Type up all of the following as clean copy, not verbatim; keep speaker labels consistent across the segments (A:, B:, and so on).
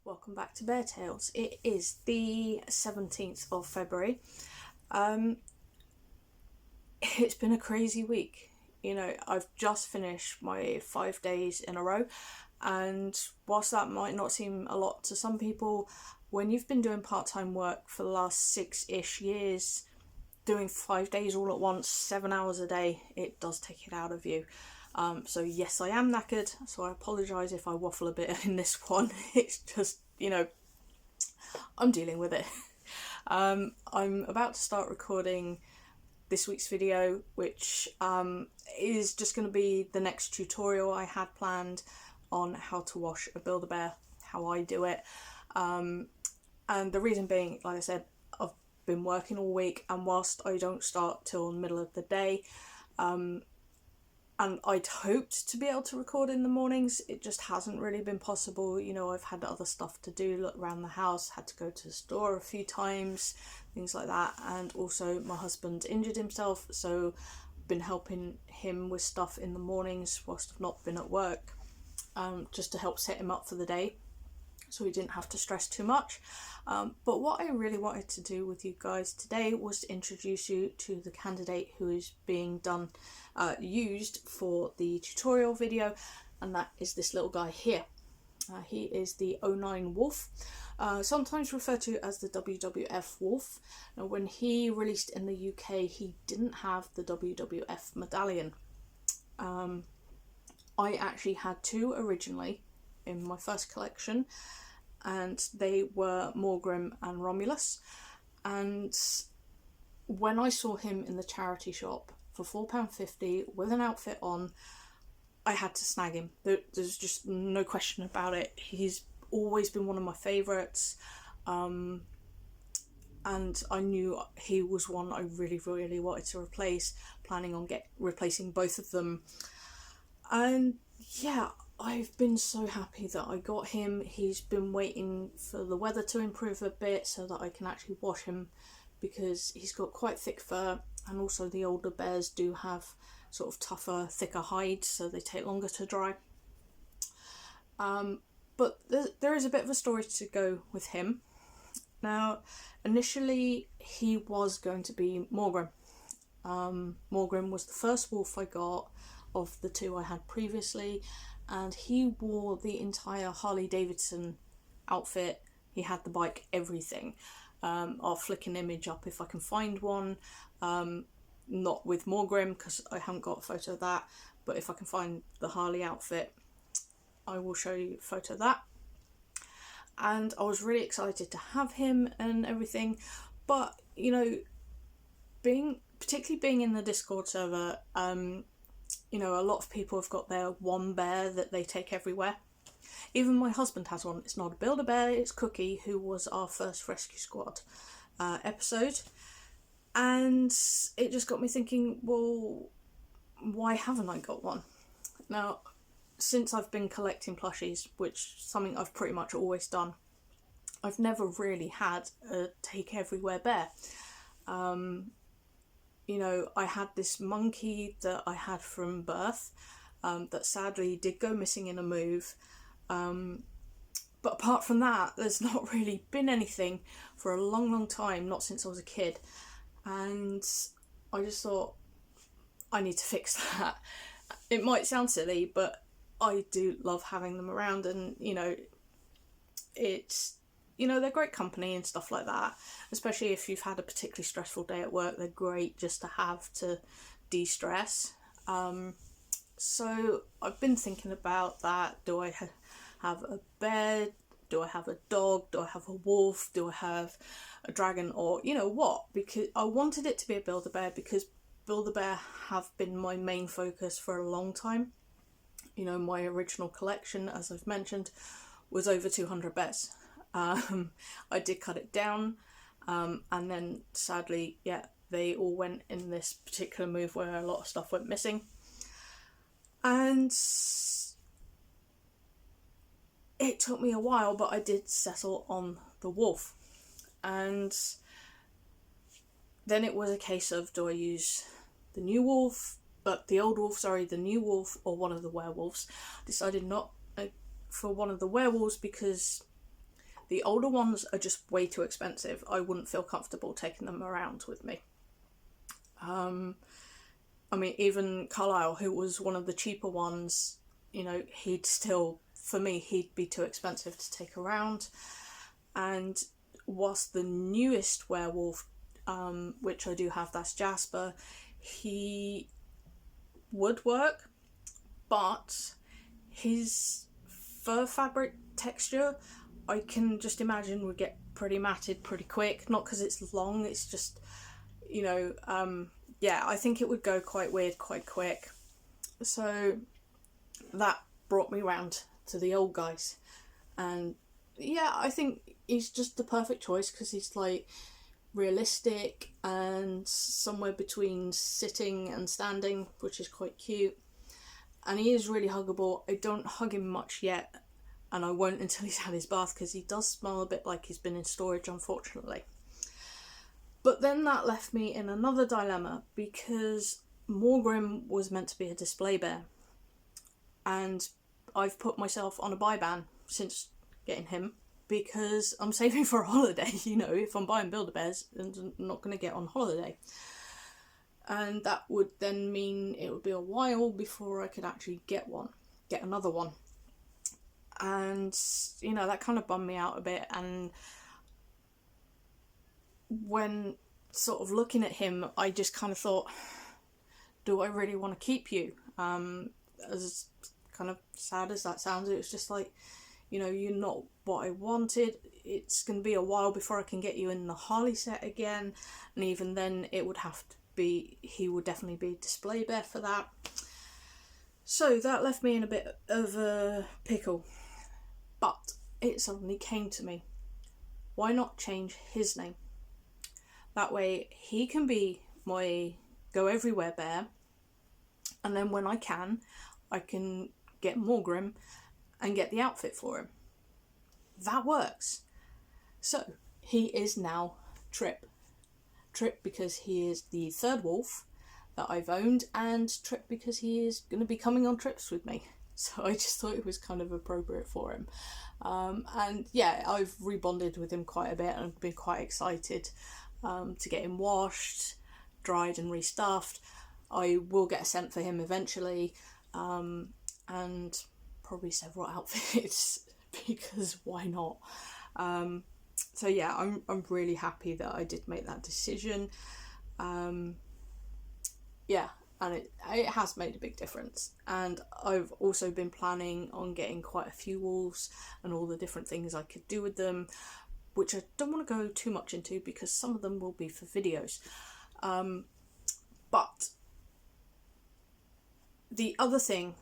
A: Welcome back to Bear Tales. It is the 17th of February. It's been a crazy week. I've just finished my 5 days in a row, and whilst that might not seem a lot to some people, when you've been doing part-time work for the last 6-ish years, doing 5 days all at once, 7 hours a day, it does take it out of you. So yes, I am knackered, so I apologise if I waffle a bit in this one. It's just, I'm dealing with it. I'm about to start recording this week's video, which is just going to be the next tutorial I had planned on how to wash a Build-A-Bear, how I do it. And the reason being, like I said, I've been working all week, and whilst I don't start till the middle of the day, and I'd hoped to be able to record in the mornings, it just hasn't really been possible. I've had other stuff to do, look around the house, had to go to the store a few times, things like that, and also my husband injured himself, so I've been helping him with stuff in the mornings whilst I've not been at work, just to help set him up for the day so he didn't have to stress too much. But what I really wanted to do with you guys today was to introduce you to the candidate who is being used for the tutorial video, and that is this little guy here. He is the 09 Wolf, sometimes referred to as the WWF Wolf. Now, when he released in the UK, he didn't have the WWF medallion. I actually had two originally in my first collection, and they were Morgrim and Romulus. And when I saw him in the charity shop for £4.50 with an outfit on, I had to snag him. There's just no question about it. He's always been one of my favourites, and I knew he was one I really, really wanted to replace, planning on replacing both of them. And yeah, I've been so happy that I got him. He's been waiting for the weather to improve a bit so that I can actually wash him, because he's got quite thick fur, and also the older bears do have sort of tougher, thicker hides, so they take longer to dry. But there is a bit of a story to go with him. Now, initially he was going to be Morgrim. Morgrim was the first wolf I got of the two I had previously, and he wore the entire Harley Davidson outfit. He had the bike, everything. I'll flick an image up if I can find one, not with Morgrim because I haven't got a photo of that, but if I can find the Harley outfit, I will show you a photo of that. And I was really excited to have him and everything, but particularly being in the Discord server, a lot of people have got their one bear that they take everywhere. Even my husband has one. It's not a Build-A-Bear, it's Cookie, who was our first Rescue Squad episode. And it just got me thinking, well, why haven't I got one? Now, since I've been collecting plushies, which is something I've pretty much always done, I've never really had a take everywhere bear. I had this monkey that I had from birth, that sadly did go missing in a move. But apart from that, there's not really been anything for a long, long time, not since I was a kid. And I just thought, I need to fix that. It might sound silly, but I do love having them around, and, it's, they're great company and stuff like that, especially if you've had a particularly stressful day at work. They're great just to have to de-stress. So I've been thinking about that. Do I have a bear? Do I have a dog? Do I have a wolf? Do I have a dragon? Or what? Because I wanted it to be a Build-A-Bear, because Build-A-Bear have been my main focus for a long time. My original collection, as I've mentioned, was over 200 bears. I did cut it down, and then sadly, they all went in this particular move where a lot of stuff went missing. And it took me a while, but I did settle on the wolf. And then it was a case of, do I use the new wolf, the new wolf, or one of the werewolves? Decided not for one of the werewolves, because The older ones are just way too expensive. I wouldn't feel comfortable taking them around with me. I mean, even Carlisle, who was one of the cheaper ones, you know, he'd still, for me, he'd be too expensive to take around. And whilst the newest werewolf, which I do have, that's Jasper, he would work, but his fur fabric texture, I can just imagine would get pretty matted pretty quick. Not because it's long, it's just, you know, yeah, I think it would go quite weird quite quick. So that brought me round to the old guys. And yeah, I think he's just the perfect choice because he's like realistic and somewhere between sitting and standing, which is quite cute. And he is really huggable. I don't hug him much yet, and I won't until he's had his bath because he does smell a bit like he's been in storage, unfortunately. But then that left me in another dilemma because Morgrim was meant to be a display bear, and I've put myself on a buy ban since getting him because I'm saving for a holiday. You know, if I'm buying Build-A-Bears, I'm not going to get on holiday. And that would then mean it would be a while before I could actually get another one. And, you know, that kind of bummed me out a bit. And when sort of looking at him, I just kind of thought, do I really want to keep you? As kind of sad as that sounds, it was just like, you know, you're not what I wanted. It's going to be a while before I can get you in the Harley set again. And even then, it would have to be, he would definitely be display bear for that. So that left me in a bit of a pickle. But it suddenly came to me. Why not change his name? That way he can be my go everywhere bear. And then when I can get Morgrim and get the outfit for him. That works. So he is now Trip. Trip because he is the third wolf that I've owned, and Trip because he is going to be coming on trips with me. So I just thought it was kind of appropriate for him. And yeah, I've rebonded with him quite a bit and I've been quite excited to get him washed, dried and restuffed. I will get a scent for him eventually, and probably several outfits because why not? So yeah, I'm really happy that I did make that decision. Yeah, and it has made a big difference. And I've also been planning on getting quite a few wolves and all the different things I could do with them, which I don't want to go too much into because some of them will be for videos. But the other thing,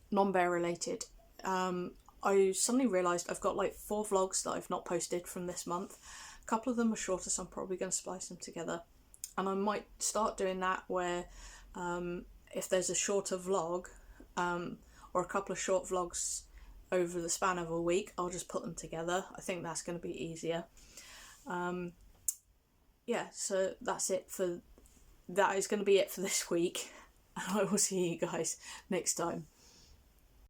A: non-bear related, I suddenly realised I've got like 4 vlogs that I've not posted from this month. A couple of them are shorter, so I'm probably going to splice them together. And I might start doing that where if there's a shorter vlog or a couple of short vlogs over the span of a week, I'll just put them together. I think that's going to be easier. Yeah, so that's it for... That is going to be it for this week. And I will see you guys next time.